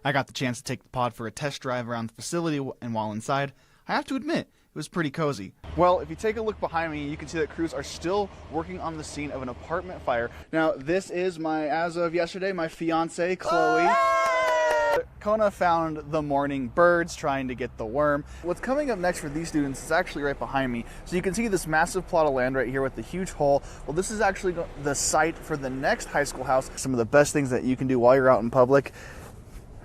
I got the chance to take the pod for a test drive around the facility, and while inside, I have to admit, it was pretty cozy. Well, if you take a look behind me, you can see that crews are still working on the scene of an apartment fire. Now, this is as of yesterday, my fiance, Chloe. Kona found the morning birds trying to get the worm. What's coming up next for these students is actually right behind me. So you can see this massive plot of land right here with the huge hole. Well, this is actually the site for the next high school house. Some of the best things that you can do while you're out in public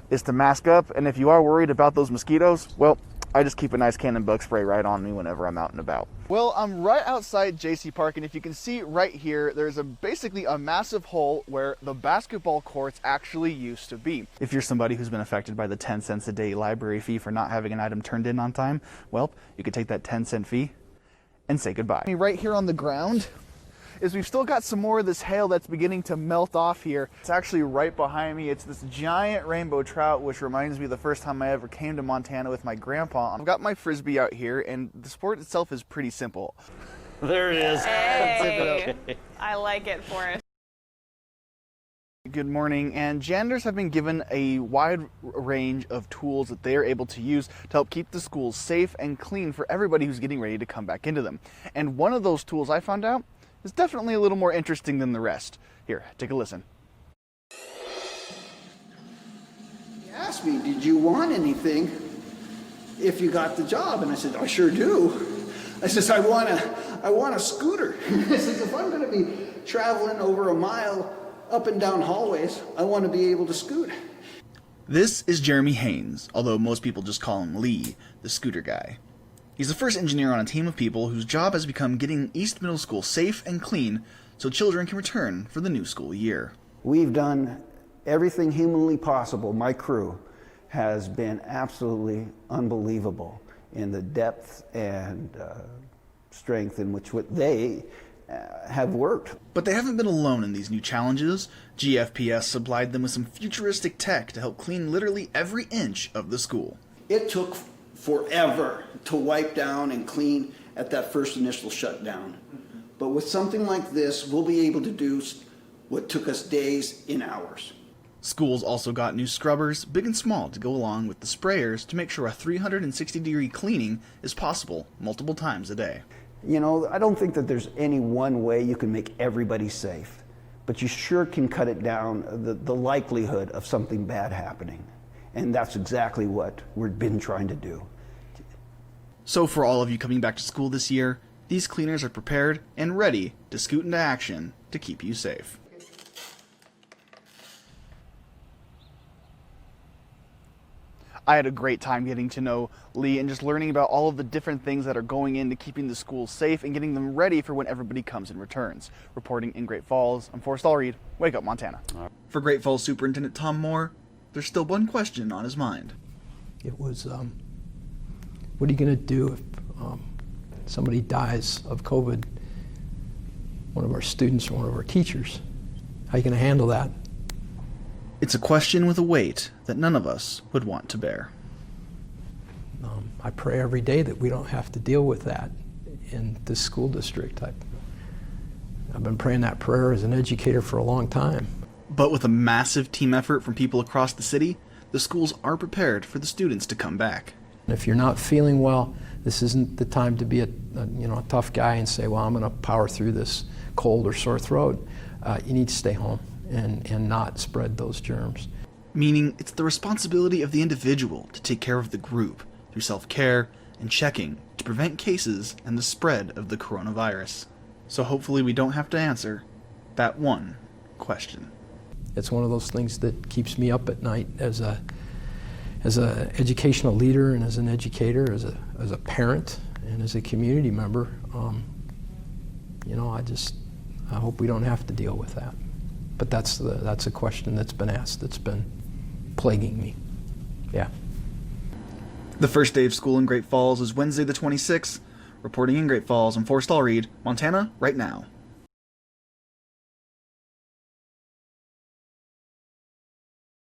is to mask up. And if you are worried about those mosquitoes, well, I just keep a nice can of bug spray right on me whenever I'm out and about. Well, I'm right outside JC Park, and if you can see right here, there's basically a massive hole where the basketball courts actually used to be. If you're somebody who's been affected by the 10 cents a day library fee for not having an item turned in on time, well, you could take that 10-cent fee and say goodbye. Right here on the ground is we've still got some more of this hail that's beginning to melt off here. It's actually right behind me. It's this giant rainbow trout, which reminds me of the first time I ever came to Montana with my grandpa. I've got my Frisbee out here, and the sport itself is pretty simple. There it is. Hey, I like it, Forrest. Good morning, and janitors have been given a wide range of tools that they are able to use to help keep the schools safe and clean for everybody who's getting ready to come back into them. And one of those tools I found out is definitely a little more interesting than the rest. Here, take a listen. He asked me, did you want anything if you got the job? And I said, I sure do. I says, I want a scooter. I says, if I'm gonna be traveling over a mile up and down hallways, I want to be able to scoot. This is Jeremy Haynes, although most people just call him Lee, the scooter guy. He's the first engineer on a team of people whose job has become getting East Middle School safe and clean so children can return for the new school year. We've done everything humanly possible. My crew has been absolutely unbelievable in the depth and strength in which they have worked. But they haven't been alone in these new challenges. GFPS supplied them with some futuristic tech to help clean literally every inch of the school. It took forever to wipe down and clean at that first initial shutdown. But with something like this, we'll be able to do what took us days in hours. Schools also got new scrubbers, big and small, to go along with the sprayers to make sure a 360-degree cleaning is possible multiple times a day. You know, I don't think that there's any one way you can make everybody safe, but you sure can cut it down, the likelihood of something bad happening. And that's exactly what we've been trying to do. So for all of you coming back to school this year, these cleaners are prepared and ready to scoot into action to keep you safe. I had a great time getting to know Lee and just learning about all of the different things that are going into keeping the schools safe and getting them ready for when everybody comes and returns. Reporting in Great Falls, I'm Forrest Allread. Wake up, Montana. For Great Falls Superintendent Tom Moore, there's still one question on his mind. It was, what are you going to do if somebody dies of COVID? One of our students or one of our teachers. How are you going to handle that? It's a question with a weight that none of us would want to bear. I pray every day that we don't have to deal with that in this school district. I've been praying that prayer as an educator for a long time. But with a massive team effort from people across the city, the schools are prepared for the students to come back. If you're not feeling well, this isn't the time to be a tough guy and say, well, I'm going to power through this cold or sore throat. You need to stay home and not spread those germs. Meaning it's the responsibility of the individual to take care of the group through self-care and checking to prevent cases and the spread of the coronavirus. So hopefully we don't have to answer that one question. It's one of those things that keeps me up at night as a educational leader and as an educator, as a parent and as a community member. I hope we don't have to deal with that. But that's a question that's been asked, that's been plaguing me. Yeah. The first day of school in Great Falls is Wednesday the 26th. Reporting in Great Falls, I'm Forrest Allread, Montana, right now.